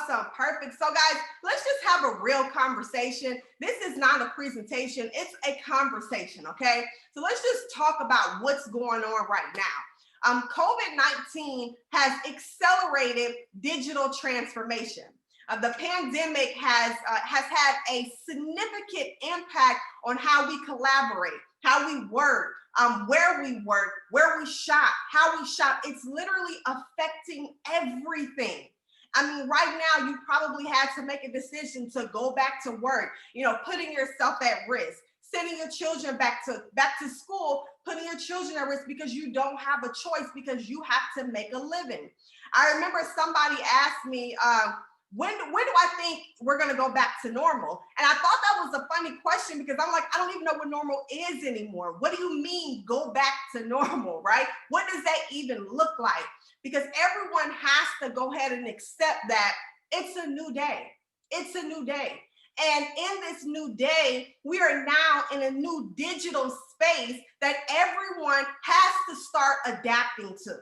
Awesome. Perfect. So, guys, let's just have a real conversation. This is not a presentation, it's a conversation. Okay. So, let's just talk about what's going on right now. COVID-19 has accelerated digital transformation. The pandemic has had a significant impact on how we collaborate, how we work, where we shop, how we shop. It's literally affecting everything. I mean, right now, you probably had to make a decision to go back to work, putting yourself at risk, sending your children back to school, putting your children at risk because you don't have a choice because you have to make a living. I remember somebody asked me, when do I think we're going to go back to normal? And I thought that was a funny question because I'm like, I don't even know what normal is anymore. What do you mean go back to normal, right? What does that even look like? Because everyone has to go ahead and accept that it's a new day. It's a new day. And in this new day, we are now in a new digital space that everyone has to start adapting to.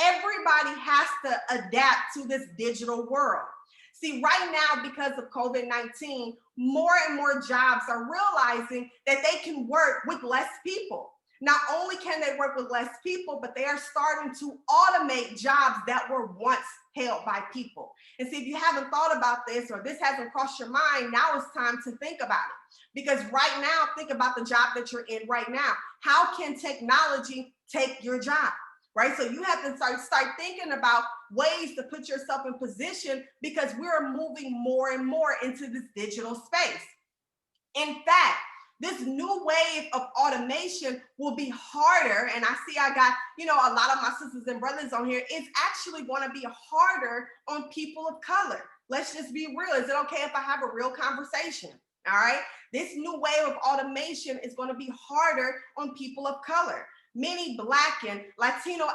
Everybody has to adapt to this digital world. See, right now, because of COVID-19, more and more jobs are realizing that they can work with less people. Not only can they work with less people, but they are starting to automate jobs that were once held by people. And see, if you haven't thought about this or this hasn't crossed your mind, now it's time to think about it. Because right now, think about the job that you're in right now. How can technology take your job? Right? So you have to start thinking about ways to put yourself in position because we're moving more and more into this digital space. In fact, this new wave of automation will be harder. And I see I got, a lot of my sisters and brothers on here. It's actually going to be harder on people of color. Let's just be real. Is it okay if I have a real conversation? All right. This new wave of automation is going to be harder on people of color. Many Black and Latino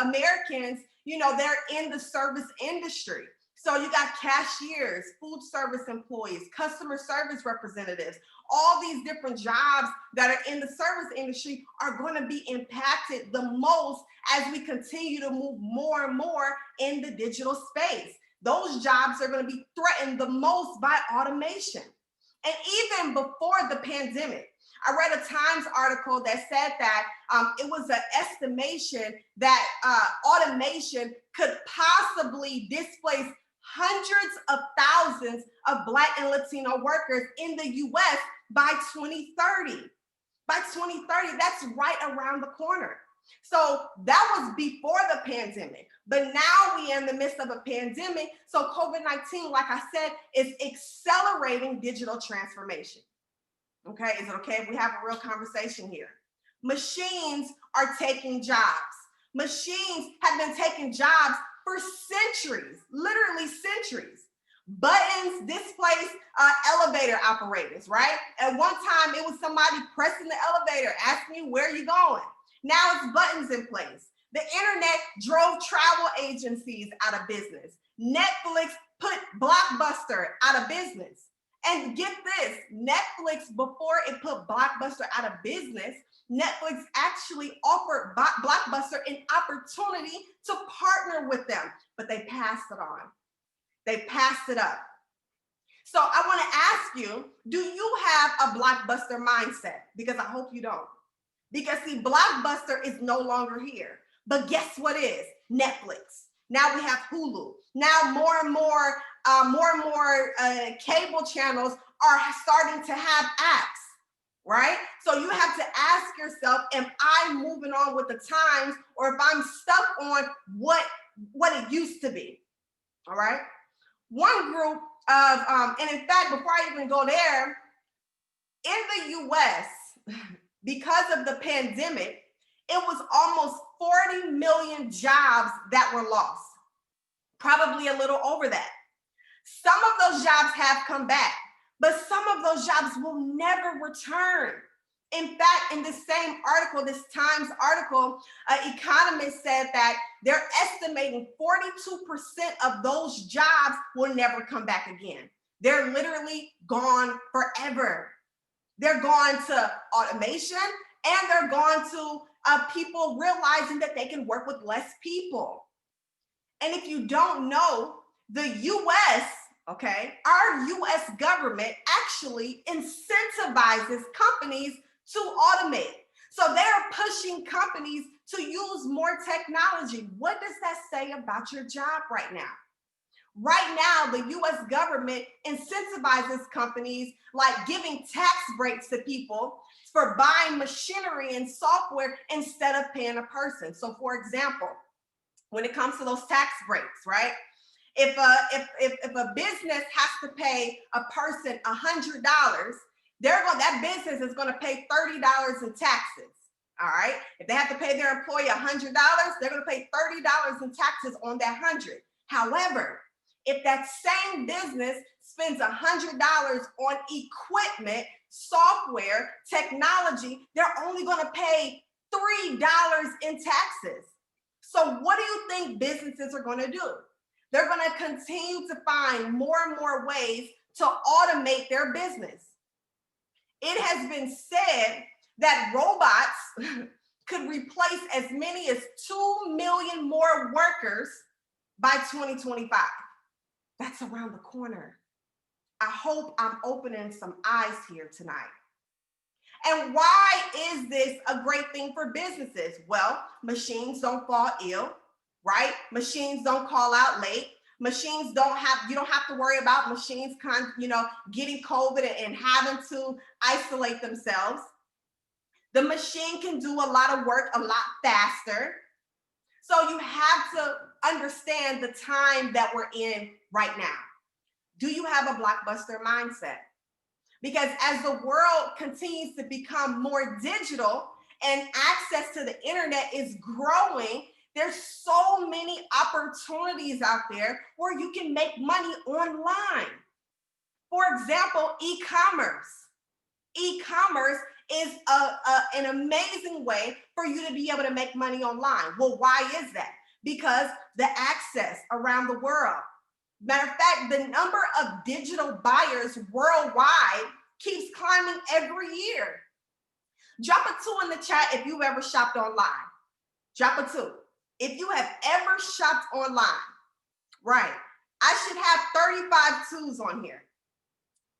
Americans, they're in the service industry. So you got cashiers, food service employees, customer service representatives, all these different jobs that are in the service industry are going to be impacted the most as we continue to move more and more in the digital space. Those jobs are going to be threatened the most by automation. And even before the pandemic, I read a Times article that said that it was an estimation that automation could possibly displace hundreds of thousands of Black and Latino workers in the US by 2030. By 2030, that's right around the corner. So that was before the pandemic, but now we are in the midst of a pandemic. So COVID-19, like I said, is accelerating digital transformation. Okay, is it okay if we have a real conversation here? Machines are taking jobs. Machines have been taking jobs for centuries, literally centuries. Buttons displace elevator operators, right? At one time, it was somebody pressing the elevator, asking you where you're going. Now it's buttons in place. The internet drove travel agencies out of business. Netflix put Blockbuster out of business. And get this, Netflix, before it put Blockbuster out of business, Netflix actually offered Blockbuster an opportunity to partner with them, but they passed it on. They passed it up. So I want to ask you, do you have a Blockbuster mindset? Because I hope you don't. Because see, Blockbuster is no longer here. But guess what is? Netflix. Now we have Hulu. Now more and more cable channels are starting to have apps, right? So you have to ask yourself, am I moving on with the times, or if I'm stuck on what it used to be? All right. One group of, and in fact, before I even go there, in the US, because of the pandemic, it was almost 40 million jobs that were lost, probably a little over that. Some of those jobs have come back, but some of those jobs will never return. In fact, in this same article, this Times article, economists said that they're estimating 42% of those jobs will never come back again. They're literally gone forever. They're gone to automation, and they're gone to people realizing that they can work with less people. And if you don't know, the US, okay, our US government actually incentivizes companies to automate. So they're pushing companies to use more technology. What does that say about your job right now? Right now, the US government incentivizes companies like giving tax breaks to people for buying machinery and software instead of paying a person. So, for example, when it comes to those tax breaks, right? If a business has to pay a person $100, that business is going to pay $30 in taxes. All right. If they have to pay their employee $100, they're going to pay $30 in taxes on that 100. However, if that same business spends $100 on equipment, software, technology, they're only going to pay $3 in taxes. So what do you think businesses are going to do? They're going to continue to find more and more ways to automate their business. It has been said that robots could replace as many as 2 million more workers by 2025. That's around the corner. I hope I'm opening some eyes here tonight. And why is this a great thing for businesses? Well, machines don't fall ill, right? Machines don't call out late. Machines you don't have to worry about machines getting COVID and having to isolate themselves. The machine can do a lot of work a lot faster. So you have to understand the time that we're in right now. Do you have a blockbuster mindset? Because as the world continues to become more digital and access to the internet is growing, there's so many opportunities out there where you can make money online. For example, e-commerce. E-commerce is an amazing way for you to be able to make money online. Well, why is that? Because the access around the world. Matter of fact, the number of digital buyers worldwide keeps climbing every year. Drop a 2 in the chat if you've ever shopped online. Drop a 2. If you have ever shopped online, right? I should have 35 2s on here.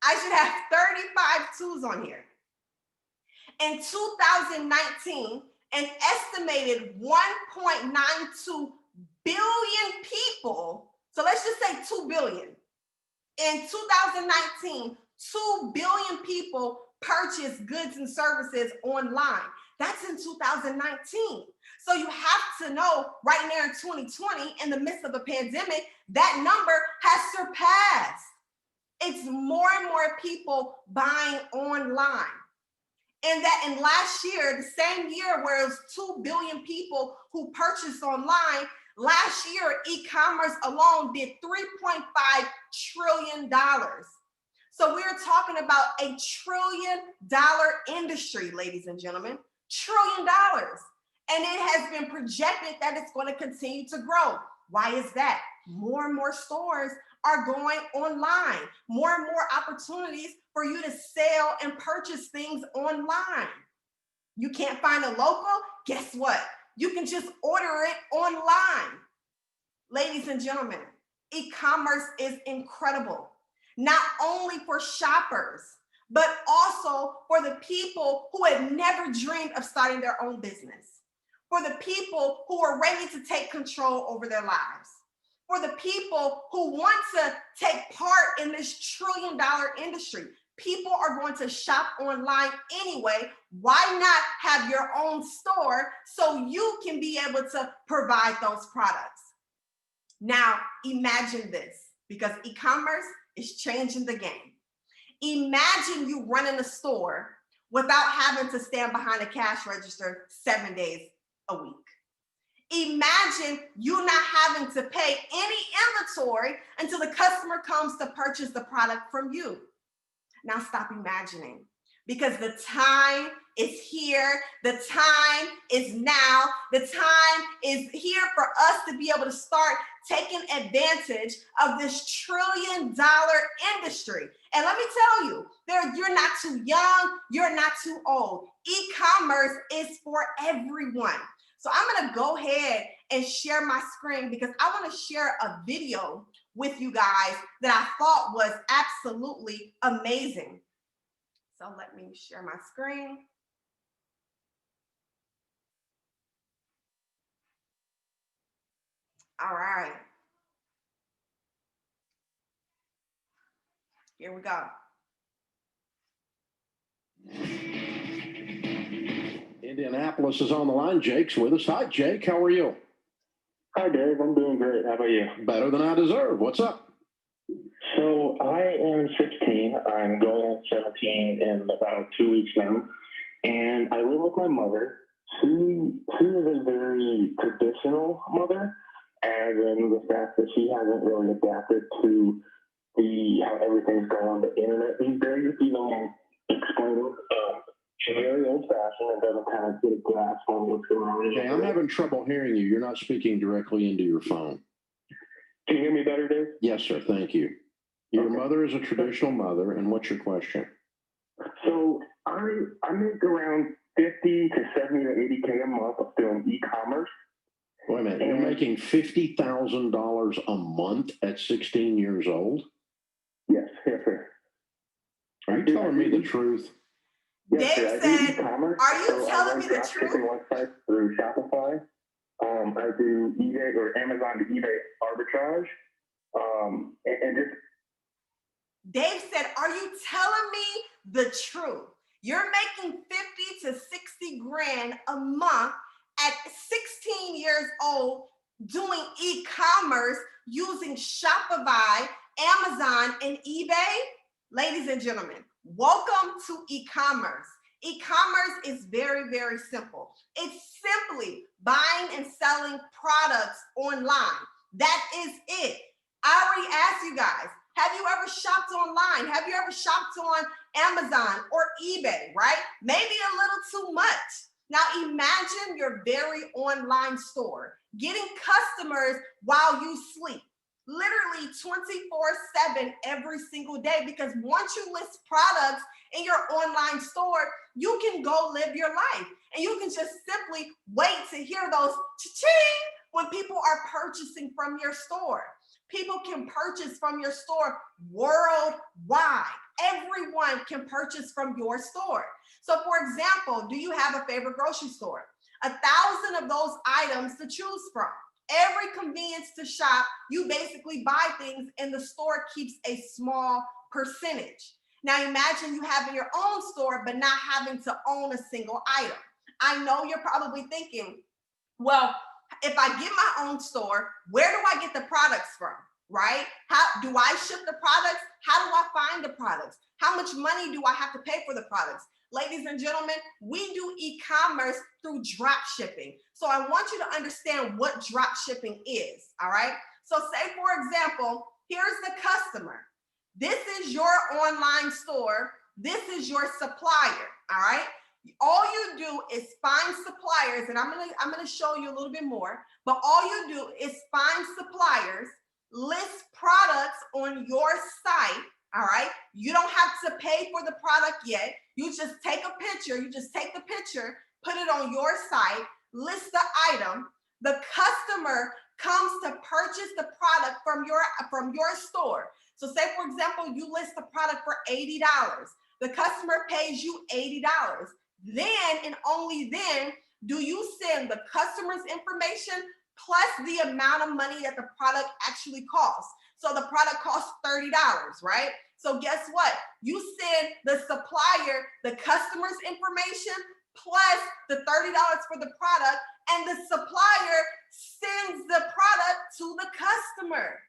I should have 35 2s on here. In 2019, an estimated 1.92 billion people, so let's just say 2 billion. In 2019, 2 billion people purchased goods and services online. That's in 2019. So you have to know right now in 2020, in the midst of a pandemic, that number has surpassed. It's more and more people buying online. And that in last year, the same year where it was 2 billion people who purchased online, last year, e-commerce alone did $3.5 trillion. So we're talking about $1 trillion industry, ladies and gentlemen, $1 trillion. And it has been projected that it's going to continue to grow. Why is that? More and more stores are going online, more and more opportunities for you to sell and purchase things online. You can't find a local? Guess what? You can just order it online. Ladies and gentlemen, e-commerce is incredible, not only for shoppers, but also for the people who had never dreamed of starting their own business, for the people who are ready to take control over their lives, for the people who want to take part in this $1 trillion industry. People are going to shop online anyway. Why not have your own store so you can be able to provide those products? Now, imagine this, because e-commerce is changing the game. Imagine you running a store without having to stand behind a cash register 7 days a week. Imagine you not having to pay any inventory until the customer comes to purchase the product from you. Now stop imagining, because the time is here. The time is now. The time is here for us to be able to start taking advantage of this $1 trillion industry. And let me tell you, you're not too young, you're not too old. E-commerce is for everyone. So I'm going to go ahead and share my screen because I want to share a video with you guys that I thought was absolutely amazing. So let me share my screen. All right. Here we go. Indianapolis is on the line. Jake's with us. Hi, Jake. How are you? Hi, Dave. I'm doing great. How about you? Better than I deserve. What's up? So I am 16. I'm going on 17 in about 2 weeks now. And I live with my mother. She is a very traditional mother, as in the fact that she hasn't really adapted to how everything's going on the internet these days, if you know what I'm explaining. She's very old-fashioned and doesn't kind of get a grasp on what's going on. Okay, I'm having trouble hearing you. You're not speaking directly into your phone. Can you hear me better, Dave? Yes, sir. Thank you. Your Okay. mother is a traditional mother, and what's your question? So I make around 50 to 70 to 80K a month doing e-commerce. Wait a minute. You're making $50,000 a month at 16 years old? Yes, yes, sir. Are you telling me the truth? Yes, Dave sir. I said, do e-commerce. are you So telling I me the run truth? dropshipping websites through Shopify. I do eBay or Amazon to eBay arbitrage. And just Dave said, are you telling me the truth? You're making 50 to 60 grand a month at 16 years old doing e-commerce using Shopify, Amazon, and eBay? Ladies and gentlemen, welcome to e-commerce. E-commerce is very, very simple. It's simply buying and selling products online. That is it. I already asked you guys, have you ever shopped online? Have you ever shopped on Amazon or eBay, right? Maybe a little too much. Now imagine your very online store, getting customers while you sleep, literally 24/7 every single day, because once you list products in your online store, you can go live your life and you can just simply wait to hear those cha-ching when people are purchasing from your store. People can purchase from your store worldwide. Everyone can purchase from your store. So for example, do you have a favorite grocery store? 1,000 of those items to choose from. Every convenience to shop, you basically buy things and the store keeps a small percentage. Now imagine you having your own store, but not having to own a single item. I know you're probably thinking, well, if I get my own store, where do I get the products from, right? How do I ship the products? How do I find the products? How much money do I have to pay for the products? Ladies and gentlemen, we do e-commerce through drop shipping. So I want you to understand what drop shipping is, all right? So say, for example, here's the customer. This is your online store. This is your supplier, all right? All you do is find suppliers, and I'm gonna show you a little bit more, but all you do is find suppliers, list products on your site, all right? You don't have to pay for the product yet. You just take a picture, put it on your site, list the item. The customer comes to purchase the product from your store. So say, for example, you list the product for $80. The customer pays you $80. Then and only then do you send the customer's information plus the amount of money that the product actually costs. So the product costs $30, right? So guess what? You send the supplier the customer's information plus the $30 for the product, and the supplier sends the product to the customer.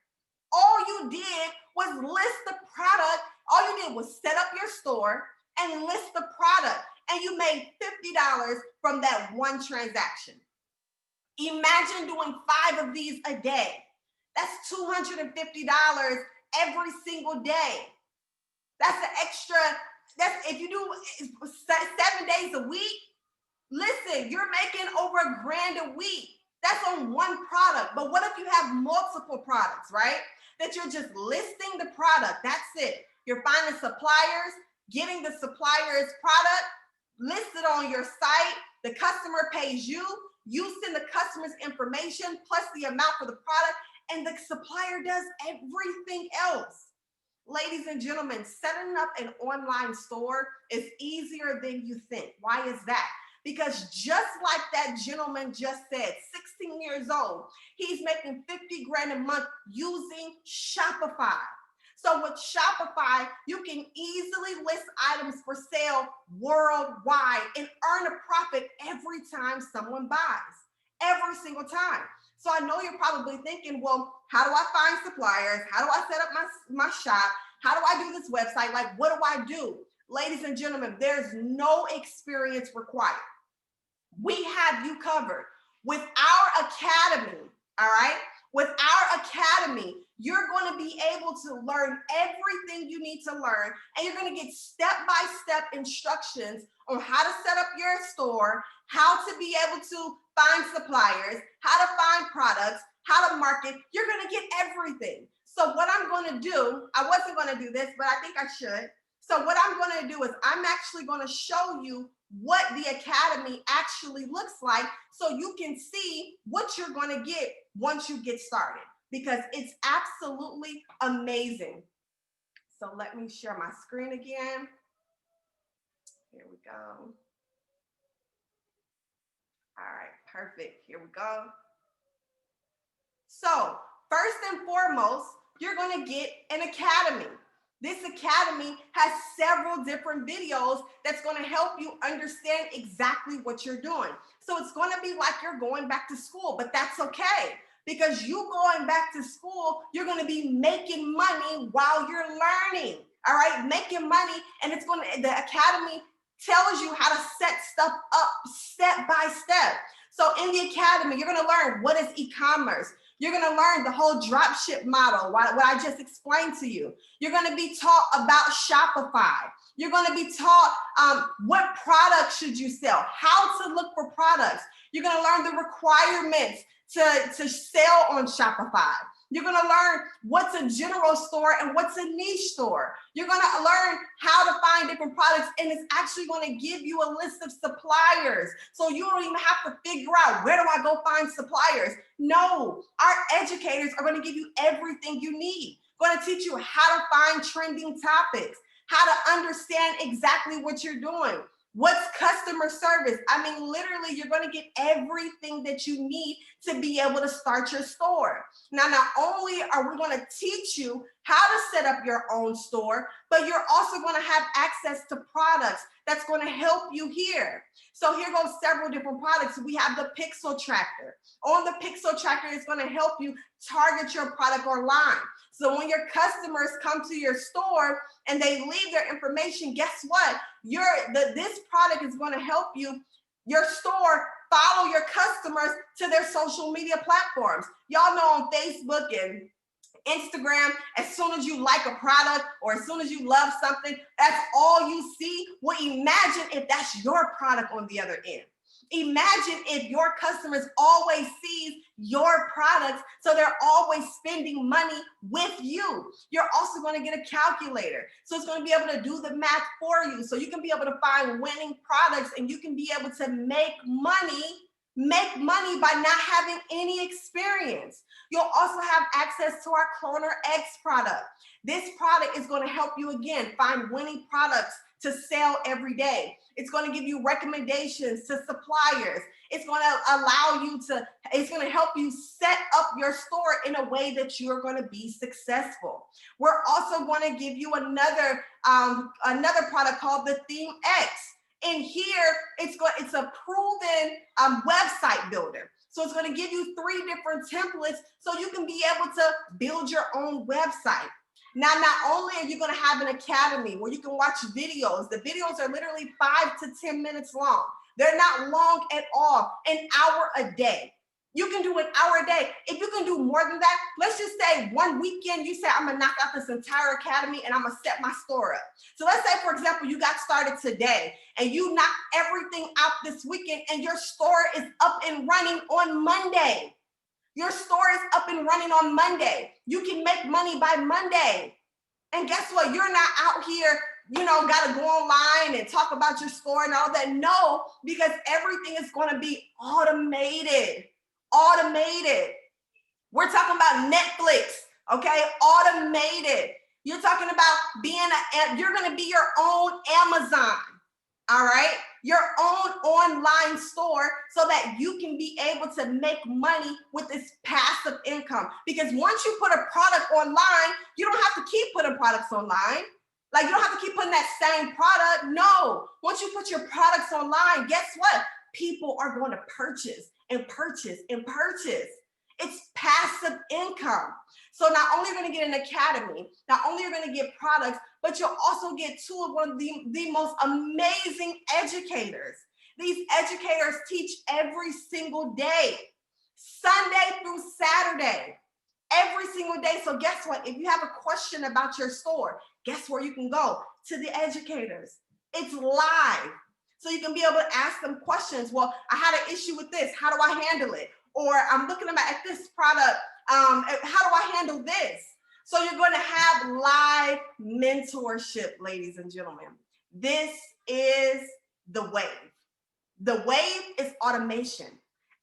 All you did was list the product. All you did was set up your store and list the product, and you made $50 from that one transaction. Imagine doing 5 of these a day. That's $250 every single day. That's an extra, that's if you do 7 days a week, listen, you're making over $1,000 a week. That's on one product. But what if you have multiple products, right? That you're just listing the product, that's it. You're finding suppliers, getting the supplier's product listed on your site, the customer pays you, you send the customer's information plus the amount for the product, and the supplier does everything else. Ladies and gentlemen, setting up an online store is easier than you think. Why is that? Because just like that gentleman just said, 16 years old, he's making 50 grand a month using Shopify. So with Shopify, you can easily list items for sale worldwide and earn a profit every time someone buys, every single time. So I know you're probably thinking, well, how do I find suppliers? How do I set up my shop? How do I do this website? Like, what do I do? Ladies and gentlemen, there's no experience required. We have you covered. With our academy, all right? With our academy, you're going to be able to learn everything you need to learn, and you're going to get step-by-step instructions on how to set up your store, how to be able to find suppliers, how to find products, how to market. You're going to get everything. So what I'm going to do, I wasn't going to do this, but I think I should. So what I'm going to do is I'm actually going to show you what the academy actually looks like so you can see what you're going to get once you get started, because it's absolutely amazing. So let me share my screen again. Here we go. All right, perfect. Here we go. So first and foremost, you're going to get an academy. This academy has several different videos that's going to help you understand exactly what you're doing. So it's going to be like you're going back to school, but that's okay, because you going back to school, you're going to be making money while you're learning. All right, making money, and it's going to, the academy tells you how to set stuff up step by step. So in the academy, you're going to learn what is e-commerce. You're going to learn the whole dropship model, what I just explained to you. You're going to be taught about Shopify. You're going to be taught what products should you sell, how to look for products. You're going to learn the requirements to sell on Shopify. You're going to learn what's a general store and what's a niche store. You're going to learn how to find different products, and it's actually going to give you a list of suppliers. So you don't even have to figure out, where do I go find suppliers? No, our educators are going to give you everything you need. Going to teach you how to find trending topics, how to understand exactly what you're doing. What's customer service? I mean, literally, you're going to get everything that you need to be able to start your store. Now, not only are we going to teach you how to set up your own store, but you're also going to have access to products that's going to help you here. So here goes several different products. We have the Pixel Tracker. On the Pixel Tracker, it's going to help you target your product online. So when your customers come to your store and they leave their information, guess what? This product is going to help your store follow your customers to their social media platforms. Y'all know on Facebook and Instagram, as soon as you like a product or as soon as you love something, that's all you see. Well, imagine if that's your product on the other end. Imagine if your customers always see your products, so they're always spending money with you. You're also going to get a calculator. So it's going to be able to do the math for you. So you can be able to find winning products, and you can be able to make money by not having any experience. You'll also have access to our Cloner X product. This product is going to help you, again, find winning products to sell every day. It's going to give you recommendations to suppliers. It's going to it's going to help you set up your store in a way that you're going to be successful. We're also going to give you another product called the Theme X. In here, it's a proven website builder. So it's going to give you 3 different templates so you can be able to build your own website. Now, not only are you going to have an academy where you can watch videos, the videos are literally 5 to 10 minutes long. They're not long at all, an hour a day. You can do an hour a day. If you can do more than that, let's just say one weekend, you say, I'm going to knock out this entire academy and I'm going to set my store up. So let's say, for example, you got started today and you knocked everything out this weekend and your store is up and running on Monday. Your store is up and running on Monday. You can make money by Monday. And guess what? You're not out here, got to go online and talk about your store and all that. No, because everything is going to be automated. We're talking about Netflix, okay? Automated. You're talking about you're going to be your own Amazon, all right? Your own online store so that you can be able to make money with this passive income. Because once you put a product online, you don't have to keep putting products online. Like, you don't have to keep putting that same product. No, once you put your products online, guess what? People are going to purchase and purchase and purchase. It's passive income. So not only are you going to get an academy, not only are you going to get products, but you'll also get one of the most amazing educators. These educators teach every single day, Sunday through Saturday, every single day. So guess what? If you have a question about your store, guess where you can go? To the educators. It's live. So you can be able to ask them questions. Well, I had an issue with this. How do I handle it? Or I'm looking at this product. How do I handle this? So you're going to have live mentorship, ladies and gentlemen. This is the wave. The wave is automation.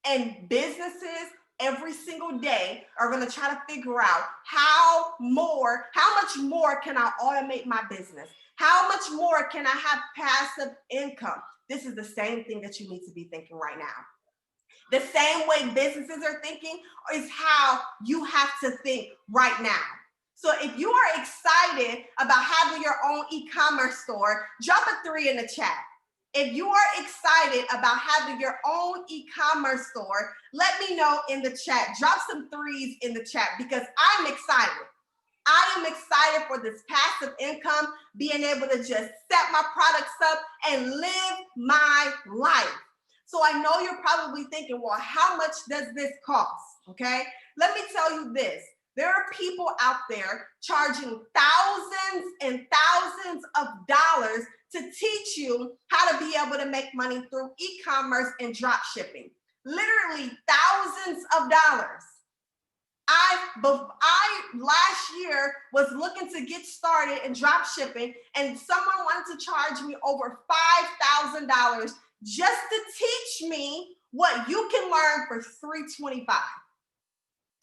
And businesses every single day are going to try to figure out how much more can I automate my business? How much more can I have passive income? This is the same thing that you need to be thinking right now. The same way businesses are thinking is how you have to think right now. So if you are excited about having your own e-commerce store, drop a 3 in the chat. If you are excited about having your own e-commerce store, let me know in the chat. Drop some 3s in the chat because I'm excited. I am excited for this passive income, being able to just set my products up and live my life. So I know you're probably thinking, well, how much does this cost? Okay, let me tell you this. There are people out there charging thousands and thousands of dollars to teach you how to be able to make money through e-commerce and drop shipping. Literally thousands of dollars. I last year was looking to get started in drop shipping, and someone wanted to charge me over $5,000 just to teach me what you can learn for $325.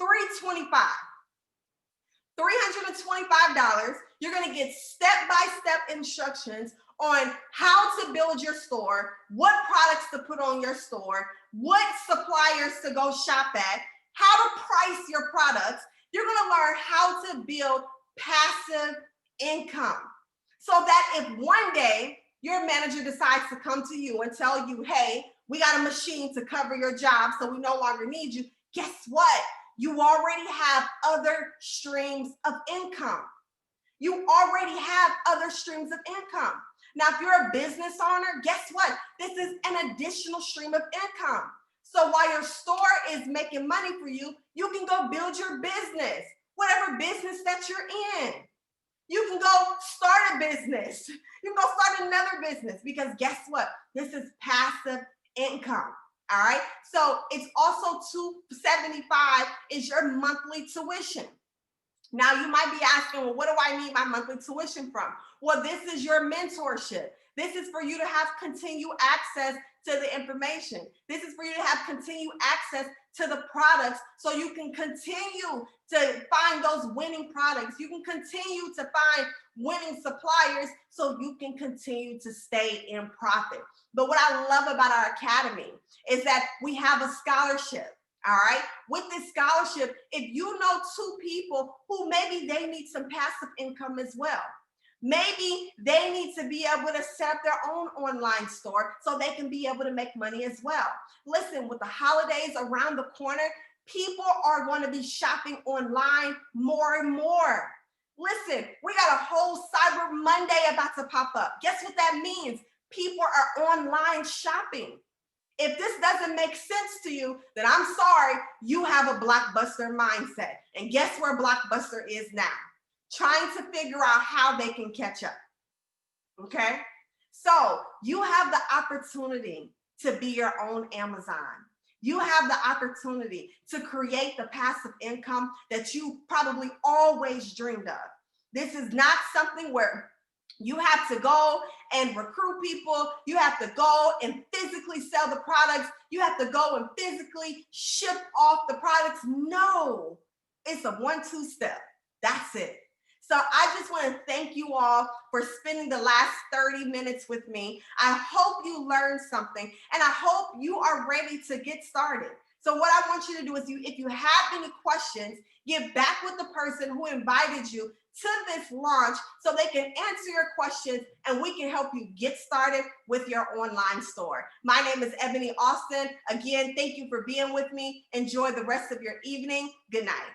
$325. You're going to get step-by-step instructions on how to build your store, what products to put on your store, what suppliers to go shop at, how to price your products. You're going to learn how to build passive income so that if one day your manager decides to come to you and tell you, hey, we got a machine to cover your job, so we no longer need you, guess what? You already have other streams of income. You already have other streams of income. Now, if you're a business owner, guess what? This is an additional stream of income. So while your store is making money for you, you can go build your business, whatever business that you're in. You can go start a business. You can go start another business because guess what? This is passive income. All right. So it's also $275 is your monthly tuition. Now you might be asking, well, what do I need my monthly tuition from? Well, this is your mentorship. This is for you to have continued access to the information. This is for you to have continued access to the products so you can continue to find those winning products. You can continue to find winning suppliers so you can continue to stay in profit. But what I love about our academy is that we have a scholarship. All right. With this scholarship, if you know 2 people who maybe they need some passive income as well, maybe they need to be able to set up their own online store so they can be able to make money as well. Listen, with the holidays around the corner, people are going to be shopping online more and more. Listen, we got a whole Cyber Monday about to pop up. Guess what that means? People are online shopping. If this doesn't make sense to you, then I'm sorry, you have a Blockbuster mindset. And guess where Blockbuster is now? Trying to figure out how they can catch up. Okay? So you have the opportunity to be your own Amazon. You have the opportunity to create the passive income that you probably always dreamed of. This is not something where You have to go and recruit people. You have to go and physically sell the products. You have to go and physically ship off the products. No, it's a 1-2 step. That's it. So I just want to thank you all for spending the last 30 minutes with me. I hope you learned something, and I hope you are ready to get started. So what I want you to do is, if you have any questions, get back with the person who invited you to this launch so they can answer your questions and we can help you get started with your online store. My name is Ebony Austin. Again, thank you for being with me. Enjoy the rest of your evening. Good night.